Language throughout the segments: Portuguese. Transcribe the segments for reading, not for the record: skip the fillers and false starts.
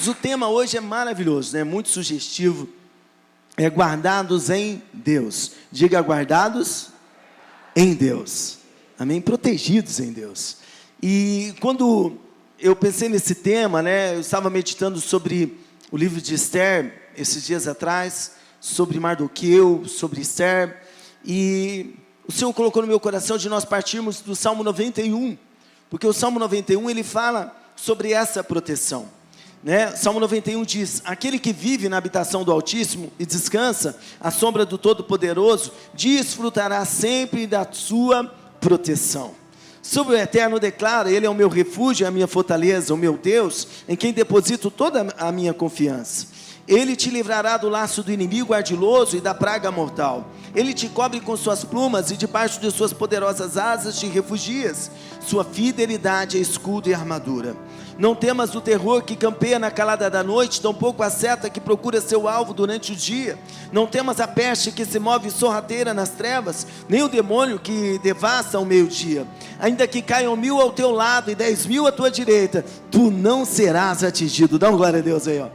Queridos, o tema hoje é maravilhoso, né? Muito sugestivo. É guardados em Deus. Diga, guardados em Deus. Amém? Protegidos em Deus. E quando eu pensei nesse tema, né? Eu estava meditando sobre o livro de Esther, esses dias atrás, sobre Mardoqueu, sobre Esther. E o Senhor colocou no meu coração de nós partirmos do Salmo 91. Porque o Salmo 91, ele fala sobre essa proteção. Né? Salmo 91 diz: aquele que vive na habitação do Altíssimo e descansa à sombra do Todo-Poderoso, desfrutará sempre da sua proteção. Sobre o Eterno declara: Ele é o meu refúgio, a minha fortaleza, o meu Deus, em quem deposito toda a minha confiança. Ele te livrará do laço do inimigo ardiloso e da praga mortal. Ele te cobre com suas plumas e debaixo de suas poderosas asas te refugias. Sua fidelidade é escudo e armadura. Não temas o terror que campeia na calada da noite, tampouco a seta que procura seu alvo durante o dia. Não temas a peste que se move sorrateira nas trevas, nem o demônio que devassa ao meio-dia. Ainda que caiam 1000 ao teu lado e 10.000 à tua direita, tu não serás atingido. Dá uma glória a Deus aí, ó.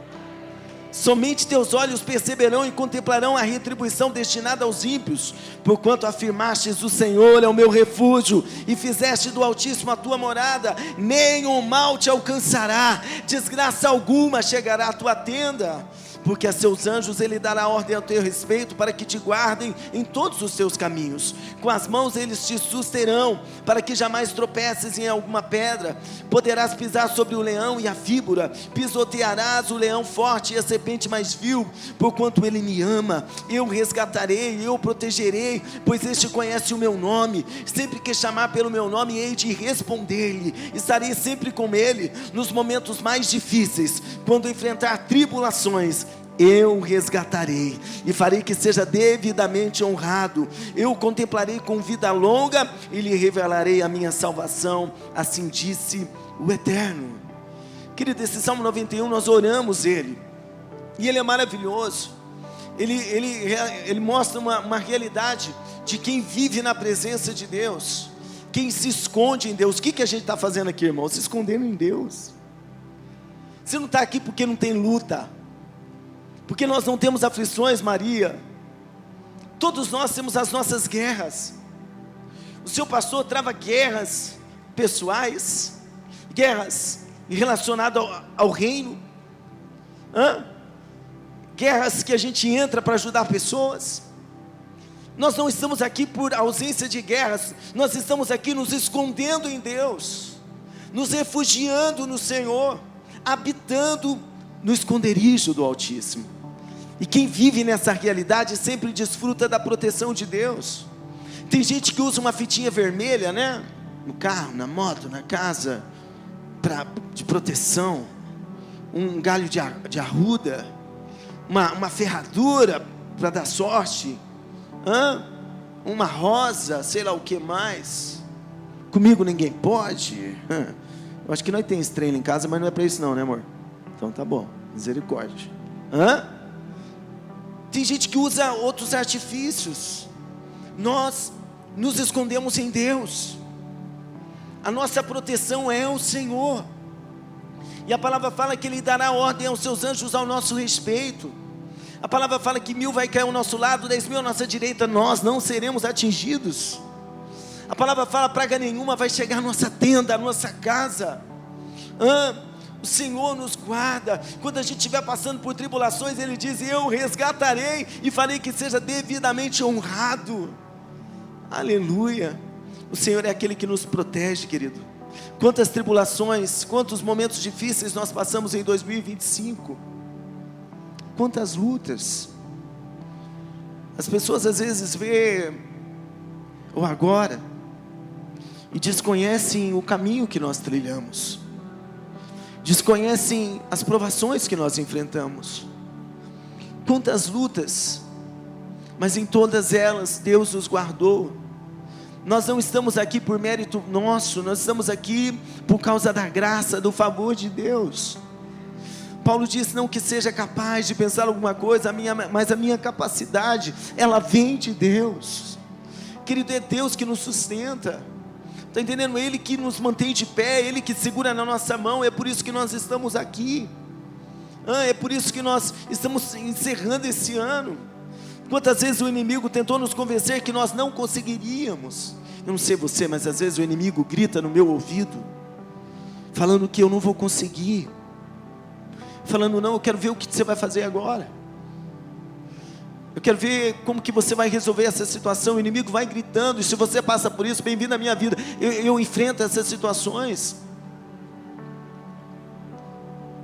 Somente teus olhos perceberão e contemplarão a retribuição destinada aos ímpios, porquanto afirmastes: o Senhor é o meu refúgio, e fizeste do Altíssimo a tua morada. Nenhum mal te alcançará, desgraça alguma chegará à tua tenda, porque a seus anjos ele dará ordem ao teu respeito, para que te guardem em todos os teus caminhos. Com as mãos eles te susterão, para que jamais tropeces em alguma pedra. Poderás pisar sobre o leão e a víbora, pisotearás o leão forte e a serpente mais vil. Porquanto ele me ama, eu resgatarei, eu protegerei, pois este conhece o meu nome. Sempre que chamar pelo meu nome, hei de responder-lhe. Estarei sempre com ele nos momentos mais difíceis, quando enfrentar tribulações. Eu o resgatarei e farei que seja devidamente honrado. Eu o contemplarei com vida longa e lhe revelarei a minha salvação. Assim disse o Eterno. Querido, esse Salmo 91 nós oramos ele, e ele é maravilhoso. Ele mostra uma realidade de quem vive na presença de Deus, quem se esconde em Deus. O que a gente está fazendo aqui, irmão? Se escondendo em Deus. Você não está aqui porque não tem luta, porque nós não temos aflições, Maria. Todos nós temos as nossas guerras. O seu pastor trava guerras pessoais, guerras relacionadas ao reino, guerras que a gente entra para ajudar pessoas. Nós não estamos aqui por ausência de guerras, nós estamos aqui nos escondendo em Deus, nos refugiando no Senhor, habitando no esconderijo do Altíssimo. E quem vive nessa realidade sempre desfruta da proteção de Deus. Tem gente que usa uma fitinha vermelha, né? No carro, na moto, na casa, de proteção. Um galho de arruda, uma ferradura para dar sorte, uma rosa, sei lá o que mais. Comigo ninguém pode. Eu acho que nós temos treino em casa, mas não é para isso não, né, amor? Então tá bom, misericórdia. Tem gente que usa outros artifícios. Nós nos escondemos em Deus. A nossa proteção é o Senhor. E a palavra fala que Ele dará ordem aos seus anjos ao nosso respeito. A palavra fala que 1000 vai cair ao nosso lado, 10.000 à nossa direita, nós não seremos atingidos. A palavra fala: praga nenhuma vai chegar à nossa tenda, à nossa casa. O Senhor nos guarda. Quando a gente estiver passando por tribulações, Ele diz: eu resgatarei e farei que seja devidamente honrado. Aleluia. O Senhor é aquele que nos protege, querido. Quantas tribulações, quantos momentos difíceis nós passamos em 2025. Quantas lutas. As pessoas às vezes vê o agora e desconhecem o caminho que nós trilhamos, desconhecem as provações que nós enfrentamos. Quantas lutas, mas em todas elas Deus nos guardou. Nós não estamos aqui por mérito nosso, nós estamos aqui por causa da graça, do favor de Deus. Paulo disse: não que seja capaz de pensar alguma coisa, mas a minha capacidade, ela vem de Deus. Querido, é Deus que nos sustenta. Está entendendo? Ele que nos mantém de pé, Ele que segura na nossa mão. É por isso que nós estamos aqui. É por isso que nós estamos encerrando esse ano. Quantas vezes o inimigo tentou nos convencer que nós não conseguiríamos. Eu não sei você, mas às vezes o inimigo grita no meu ouvido, falando que eu não vou conseguir, falando, não, eu quero ver o que você vai fazer agora, eu quero ver como que você vai resolver essa situação. O inimigo vai gritando, e se você passa por isso, bem-vindo à minha vida. Eu enfrento essas situações.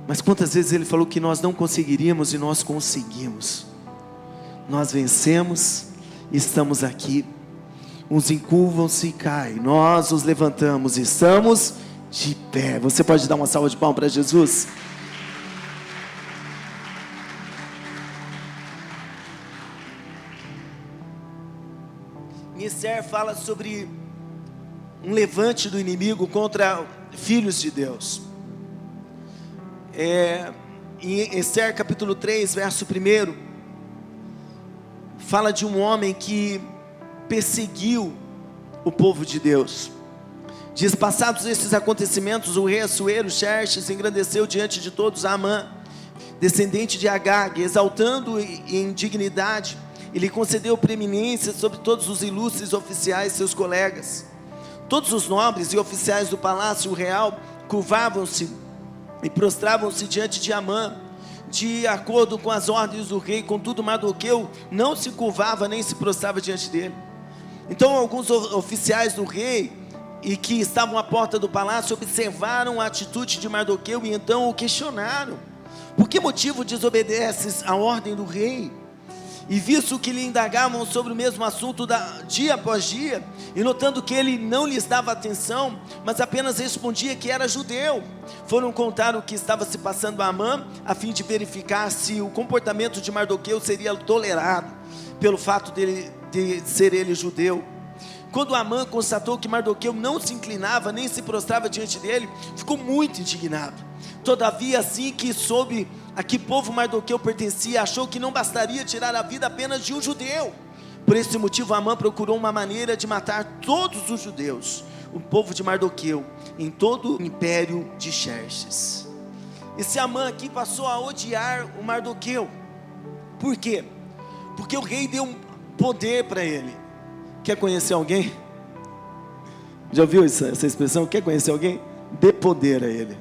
Mas quantas vezes ele falou que nós não conseguiríamos, e nós conseguimos. Nós vencemos, estamos aqui. Uns encurvam-se e caem, nós os levantamos, estamos de pé. Você pode dar uma salva de palmas para Jesus? Esther fala sobre um levante do inimigo contra filhos de Deus. Em Esther capítulo 3, verso 1, fala de um homem que perseguiu o povo de Deus. Diz: passados esses acontecimentos, o rei Assuero, Xerxes, engrandeceu diante de todos Amã, descendente de Agag, exaltando em dignidade. Ele concedeu preeminência sobre todos os ilustres oficiais, seus colegas. Todos os nobres e oficiais do palácio real curvavam-se e prostravam-se diante de Amã, de acordo com as ordens do rei. Contudo, Mardoqueu não se curvava nem se prostrava diante dele. Então alguns oficiais do rei, e que estavam à porta do palácio, observaram a atitude de Mardoqueu e então o questionaram: por que motivo desobedeces à ordem do rei? E visto que lhe indagavam sobre o mesmo assunto dia após dia, e notando que ele não lhes dava atenção, mas apenas respondia que era judeu, foram contar o que estava se passando a Amã, a fim de verificar se o comportamento de Mardoqueu seria tolerado, pelo fato de ser ele judeu. Quando Amã constatou que Mardoqueu não se inclinava, nem se prostrava diante dele, ficou muito indignado. Todavia, assim que soube a que povo Mardoqueu pertencia, achou que não bastaria tirar a vida apenas de um judeu. Por esse motivo, Amã procurou uma maneira de matar todos os judeus, o povo de Mardoqueu, em todo o império de Xerxes. Esse Amã aqui passou a odiar o Mardoqueu. Por quê? Porque o rei deu um poder para ele. Quer conhecer alguém? Já ouviu essa expressão? Quer conhecer alguém? Dê poder a ele.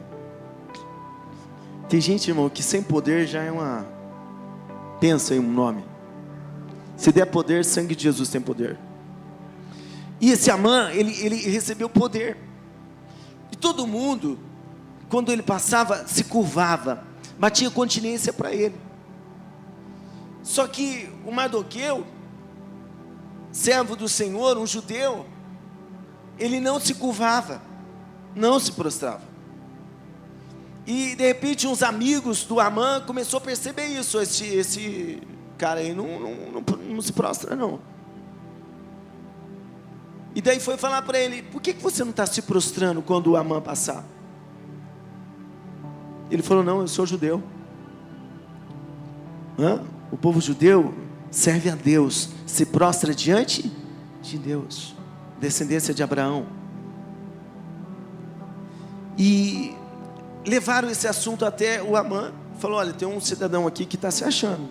Tem gente, irmão, que sem poder já é uma... Pensa em um nome. Se der poder, sangue de Jesus tem poder. E esse Amã, ele recebeu poder. E todo mundo, quando ele passava, se curvava, batia continência para ele. Só que o Mardoqueu, servo do Senhor, um judeu, ele não se curvava, não se prostrava. E de repente uns amigos do Amã começou a perceber isso. Esse cara aí não se prostra não. E daí foi falar para ele: por que você não está se prostrando quando o Amã passar? Ele falou: não, eu sou judeu. O povo judeu serve a Deus, se prostra diante de Deus, descendência de Abraão. E levaram esse assunto até o Amã. Falou: olha, tem um cidadão aqui que está se achando,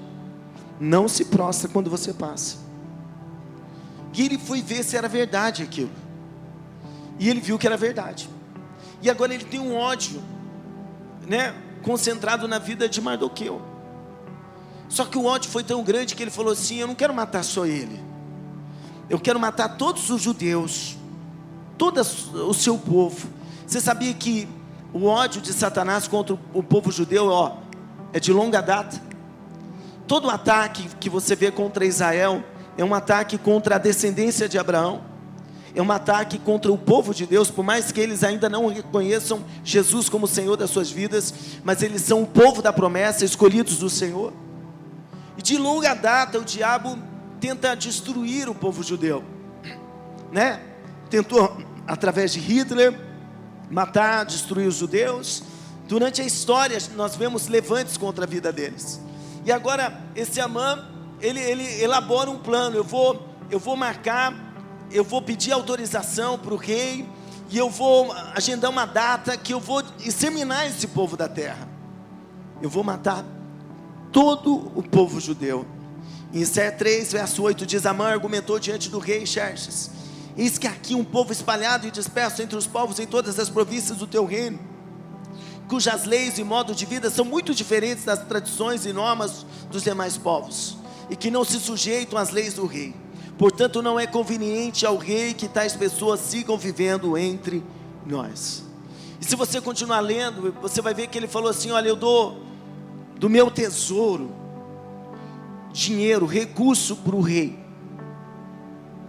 não se prostra quando você passa. E ele foi ver se era verdade aquilo, e ele viu que era verdade. E agora ele tem um ódio, concentrado na vida de Mardoqueu. Só que o ódio foi tão grande que ele falou assim: eu não quero matar só ele, eu quero matar todos os judeus, todo o seu povo. Você sabia que o ódio de Satanás contra o povo judeu, é de longa data? Todo ataque que você vê contra Israel é um ataque contra a descendência de Abraão, é um ataque contra o povo de Deus. Por mais que eles ainda não reconheçam Jesus como Senhor das suas vidas, mas eles são o povo da promessa, escolhidos do Senhor. E de longa data o diabo tenta destruir o povo judeu, Tentou através de Hitler matar, destruir os judeus. Durante a história nós vemos levantes contra a vida deles. E agora esse Amã, ele elabora um plano: eu vou marcar, eu vou pedir autorização para o rei, e eu vou agendar uma data que eu vou exterminar esse povo da terra. eu vou matar todo o povo judeu. Em Esther 3, verso 8 diz: Amã argumentou diante do rei Xerxes: eis que aqui um povo espalhado e disperso entre os povos em todas as províncias do teu reino, cujas leis e modo de vida são muito diferentes das tradições e normas dos demais povos, e que não se sujeitam às leis do rei. Portanto, não é conveniente ao rei que tais pessoas sigam vivendo entre nós. E se você continuar lendo, você vai ver que ele falou assim: olha, eu dou do meu tesouro dinheiro, recurso para o rei,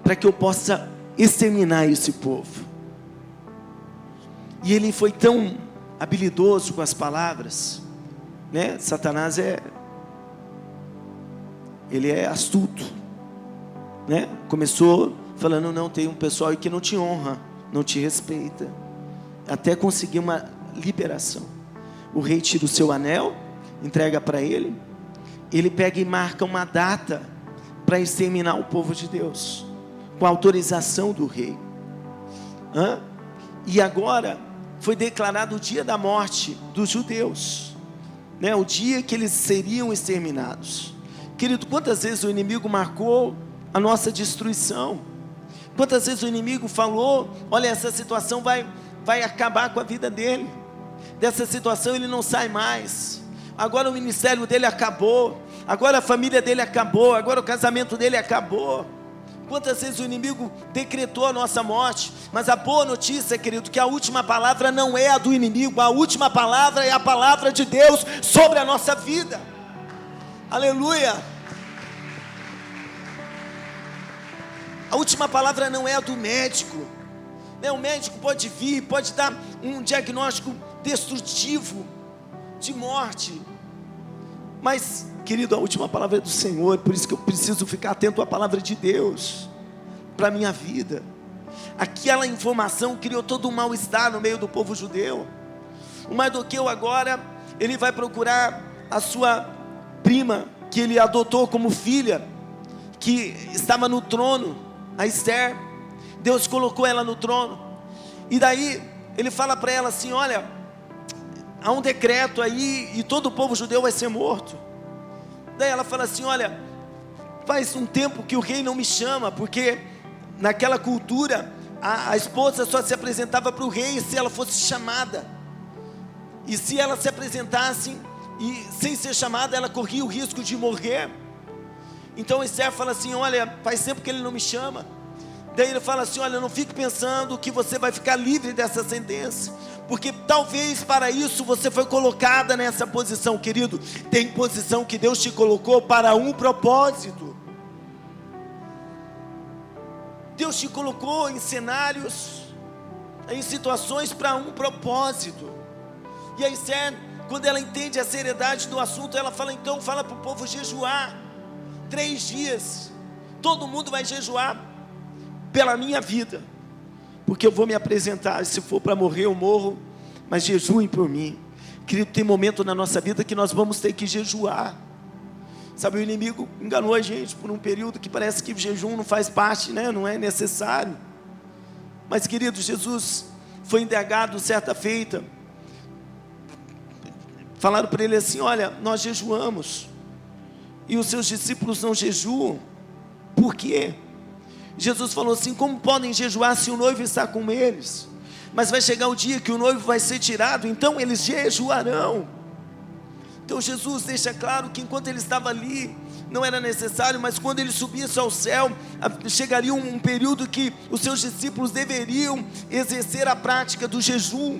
para que eu possa exterminar esse povo. E ele foi tão habilidoso com as palavras, né? Satanás ele é astuto, né? Começou falando: não, tem um pessoal aí que não te honra, não te respeita, até conseguir uma liberação. O rei tira o seu anel, entrega para ele, ele pega e marca uma data para exterminar o povo de Deus, com a autorização do rei. E agora foi declarado o dia da morte dos judeus, né? O dia que eles seriam exterminados. Querido, quantas vezes o inimigo marcou a nossa destruição? Quantas vezes o inimigo falou: olha, essa situação vai acabar com a vida dele, dessa situação ele não sai mais, agora o ministério dele acabou, agora a família dele acabou, agora o casamento dele acabou. Quantas vezes o inimigo decretou a nossa morte? Mas a boa notícia, querido, que a última palavra não é a do inimigo, a última palavra é a palavra de Deus sobre a nossa vida. Aleluia! A última palavra não é a do médico, né? O médico pode vir, pode dar um diagnóstico destrutivo de morte, mas, querido, a última palavra é do Senhor. Por isso que eu preciso ficar atento à palavra de Deus para a minha vida. Aquela informação criou todo um mal-estar no meio do povo judeu. O Mardoqueu agora, ele vai procurar a sua prima, que ele adotou como filha, que estava no trono, a Esther. Deus colocou ela no trono, e daí ele fala para ela assim: olha, há um decreto aí, e todo o povo judeu vai ser morto. Daí ela fala assim: olha, faz um tempo que o rei não me chama, porque naquela cultura a esposa só se apresentava para o rei se ela fosse chamada, e se ela se apresentasse e sem ser chamada, ela corria o risco de morrer. Então Esther fala assim: olha, faz tempo que ele não me chama. Daí ele fala assim: olha, não fique pensando que você vai ficar livre dessa sentença, porque talvez para isso você foi colocada nessa posição. Querido, tem posição que Deus te colocou para um propósito. Deus te colocou em cenários, em situações para um propósito. E a Esther, quando ela entende a seriedade do assunto, ela fala: então fala para o povo jejuar 3 dias, todo mundo vai jejuar pela minha vida, porque eu vou me apresentar, se for para morrer eu morro, mas jejuem por mim. Querido, tem momento na nossa vida que nós vamos ter que jejuar. Sabe, o inimigo enganou a gente por um período que parece que o jejum não faz parte, né? Não é necessário. Mas, querido, Jesus foi indagado certa feita, falaram para ele assim: olha, nós jejuamos e os seus discípulos não jejuam, por quê? Jesus falou assim: como podem jejuar se o noivo está com eles? Mas vai chegar o dia que o noivo vai ser tirado, então eles jejuarão. Então Jesus deixa claro que enquanto ele estava ali, não era necessário, mas quando ele subisse ao céu, chegaria um período que os seus discípulos deveriam exercer a prática do jejum.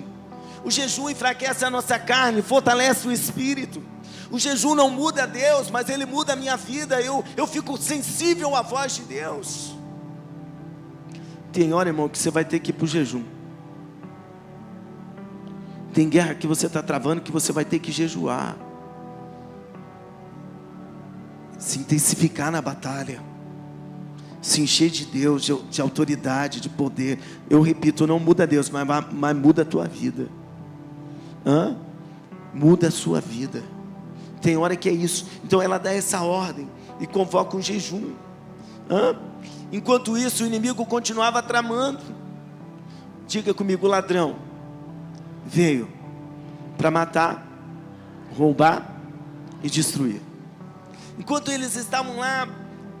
O jejum enfraquece a nossa carne, fortalece o espírito. O jejum não muda Deus, mas ele muda a minha vida. Eu fico sensível à voz de Deus. Tem hora, irmão, que você vai ter que ir para o jejum. Tem guerra que você está travando, que você vai ter que jejuar, se intensificar na batalha, se encher de Deus, de autoridade, de poder. Eu repito, não muda Deus, mas muda a tua vida. Muda a sua vida. Tem hora que é isso. Então ela dá essa ordem e convoca um jejum. Enquanto isso, o inimigo continuava tramando. Diga comigo: o ladrão veio para matar, roubar e destruir. Enquanto eles estavam lá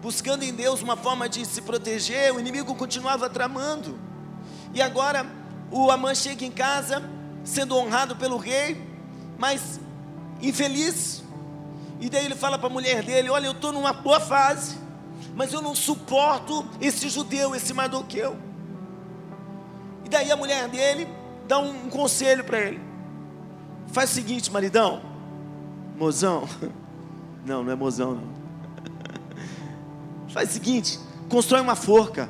buscando em Deus uma forma de se proteger, o inimigo continuava tramando. E agora o Amã chega em casa, sendo honrado pelo rei, mas infeliz. E daí ele fala para a mulher dele: olha, eu estou numa boa fase, mas eu não suporto esse judeu, esse Mardoqueu. E daí a mulher dele dá um conselho para ele: faz o seguinte, maridão, mozão, não é mozão não, faz o seguinte, constrói uma forca,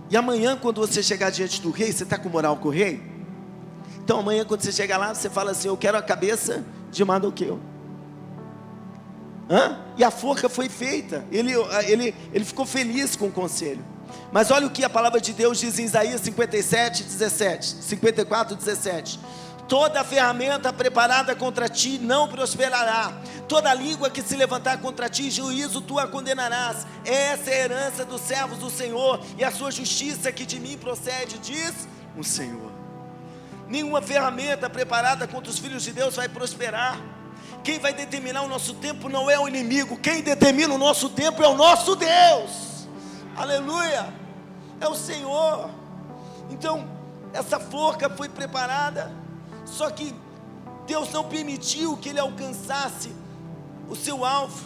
e amanhã quando você chegar diante do rei, você está com moral com o rei? Então amanhã quando você chegar lá, você fala assim: eu quero a cabeça de Mardoqueu. E a forca foi feita. Ele ficou feliz com o conselho. Mas olha o que a palavra de Deus diz em Isaías 54, 17: toda ferramenta preparada contra ti não prosperará, toda língua que se levantar contra ti, juízo tu a condenarás. Essa é a herança dos servos do Senhor, e a sua justiça que de mim procede, diz o Senhor. Nenhuma ferramenta preparada contra os filhos de Deus vai prosperar. Quem vai determinar o nosso tempo não é o inimigo, quem determina o nosso tempo é o nosso Deus. Aleluia, é o Senhor. Então essa forca foi preparada, só que Deus não permitiu que ele alcançasse o seu alvo.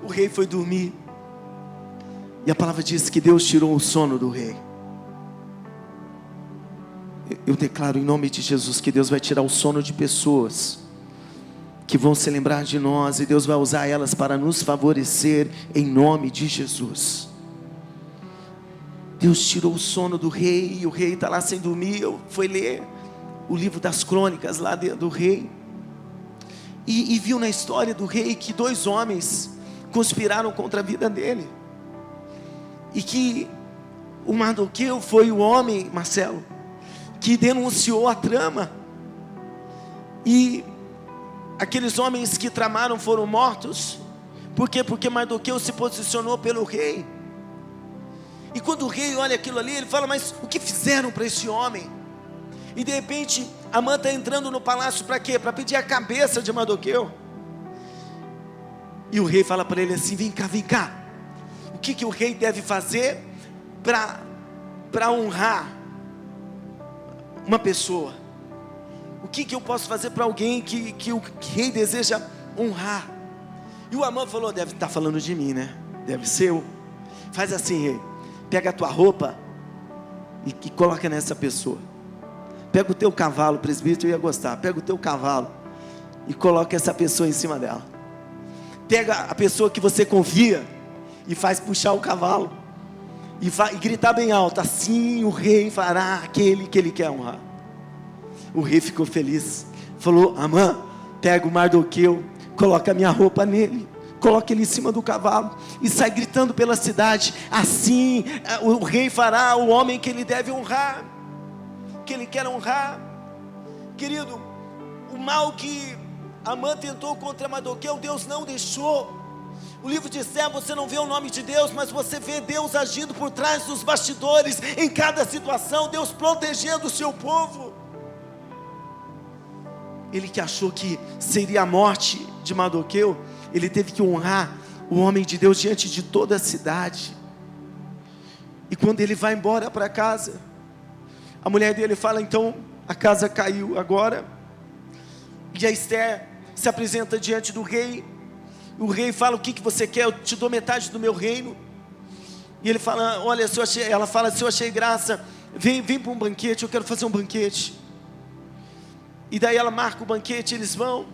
O rei foi dormir, e a palavra diz que Deus tirou o sono do rei. Eu declaro em nome de Jesus que Deus vai tirar o sono de pessoas que vão se lembrar de nós, e Deus vai usar elas para nos favorecer, em nome de Jesus. Deus tirou o sono do rei, e o rei está lá sem dormir. Eu fui ler o livro das crônicas lá do rei, e viu na história do rei que 2 homens conspiraram contra a vida dele, e que o Mardoqueu foi o homem, Marcelo, que denunciou a trama, e aqueles homens que tramaram foram mortos. Por quê? Porque Mardoqueu se posicionou pelo rei. E quando o rei olha aquilo ali, ele fala: mas o que fizeram para esse homem? E de repente Amã está entrando no palácio para quê? Para pedir a cabeça de Mardoqueu. E o rei fala para ele assim: vem cá, o que o rei deve fazer para honrar uma pessoa? O que eu posso fazer para alguém que o rei deseja honrar? E o Amã falou: deve estar falando de mim, né? Deve ser eu. Faz assim, rei, pega a tua roupa e coloca nessa pessoa. Pega o teu cavalo, o presbítero ia gostar. Pega o teu cavalo e coloca essa pessoa em cima dela. Pega a pessoa que você confia e faz puxar o cavalo e gritar bem alto: assim o rei fará aquele que ele quer honrar. O rei ficou feliz, falou: Amã, pega o Mardoqueu, coloca a minha roupa nele, coloca ele em cima do cavalo e sai gritando pela cidade: assim o rei fará o homem que ele deve honrar, que ele quer honrar. Querido, o mal que Amã tentou contra Mardoqueu, Deus não deixou. O livro de Esther, você não vê o nome de Deus, mas você vê Deus agindo por trás dos bastidores, em cada situação, Deus protegendo o seu povo. Ele que achou que seria a morte de Mardoqueu, ele teve que honrar o homem de Deus diante de toda a cidade. E quando ele vai embora para casa, a mulher dele fala: então a casa caiu agora. E a Esther se apresenta diante do rei. O rei fala: o que você quer? Eu te dou metade do meu reino. E ele fala: olha, ela fala: se eu achei graça, vem para um banquete, eu quero fazer um banquete. E daí ela marca o banquete, eles vão.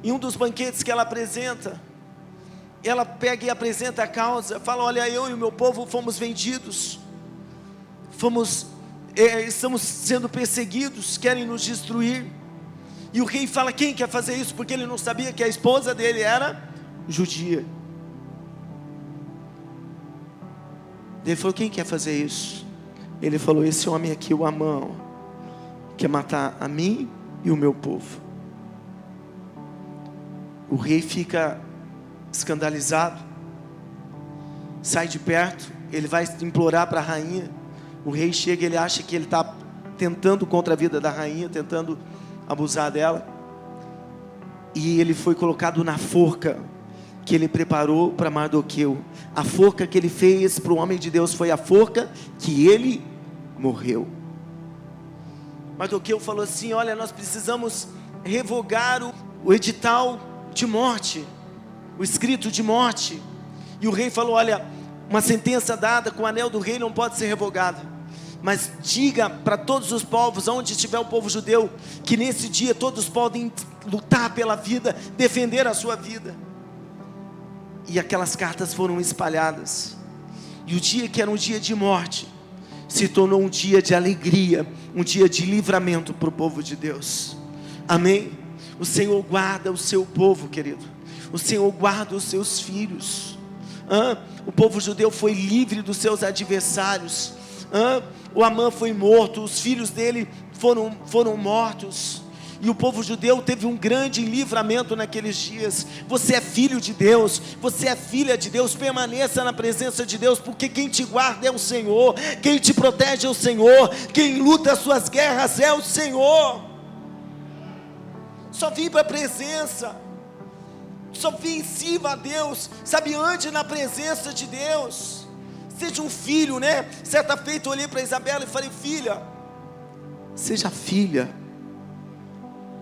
Em um dos banquetes que ela apresenta, ela pega e apresenta a causa, fala: olha, eu e o meu povo fomos vendidos, estamos sendo perseguidos, querem nos destruir. E o rei fala: quem quer fazer isso? Porque ele não sabia que a esposa dele era judia. Ele falou: quem quer fazer isso? Ele falou: esse homem aqui, o Amã, quer matar a mim e o meu povo. O rei fica escandalizado, sai de perto, ele vai implorar para a rainha. O rei chega, ele acha que ele está tentando contra a vida da rainha, tentando abusar dela. e ele foi colocado na forca que ele preparou para Mardoqueu. A forca que ele fez para o homem de Deus foi a forca que ele morreu. Mardoqueu falou assim: olha, nós precisamos revogar o edital de morte, o escrito de morte. E o rei falou: olha, uma sentença dada com o anel do rei não pode ser revogada, mas diga para todos os povos, onde estiver o povo judeu, que nesse dia todos podem lutar pela vida, defender a sua vida. E aquelas cartas foram espalhadas, e o dia que era um dia de morte se tornou um dia de alegria, um dia de livramento para o povo de Deus. Amém? O Senhor guarda o seu povo, querido. O Senhor guarda os seus filhos. O povo judeu foi livre dos seus adversários. O Amã foi morto, os filhos dele foram mortos. E o povo judeu teve um grande livramento naqueles dias. Você é filho de Deus, você é filha de Deus. Permaneça na presença de Deus, porque quem te guarda é o Senhor, quem te protege é o Senhor, quem luta as suas guerras é o Senhor. Só vim para a presença, só vim, sirva a Deus, sabe, ande na presença de Deus. Seja um filho, né? Certa feita eu olhei para Isabela e falei: filha, seja filha,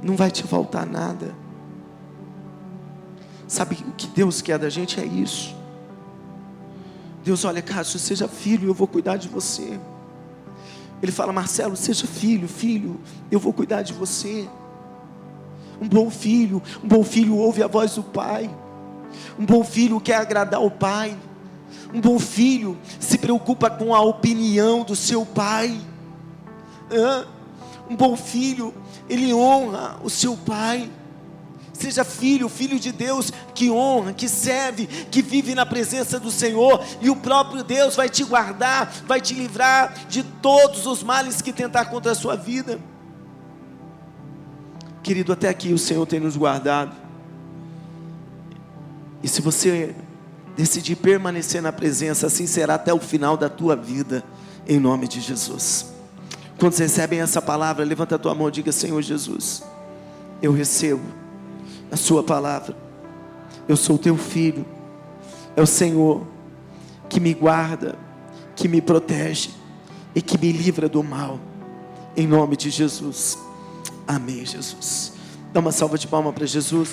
não vai te faltar nada. Sabe, o que Deus quer da gente é isso. Deus: olha, Cássio, seja filho, eu vou cuidar de você. Ele fala: Marcelo, seja filho, eu vou cuidar de você. Um bom filho ouve a voz do pai. Um bom filho quer agradar o pai. Um bom filho se preocupa com a opinião do seu pai. Um bom filho, ele honra o seu pai. Seja filho de Deus, que honra, que serve, que vive na presença do Senhor, e o próprio Deus vai te guardar, vai te livrar de todos os males que tentar contra a sua vida. Querido, até aqui o Senhor tem nos guardado, e se você decidir permanecer na presença, assim será até o final da tua vida, em nome de Jesus. Quando vocês recebem essa palavra, levanta a tua mão e diga: Senhor Jesus, eu recebo a sua palavra, eu sou teu filho, é o Senhor que me guarda, que me protege e que me livra do mal, em nome de Jesus. Amém, Jesus. Dá uma salva de palmas para Jesus.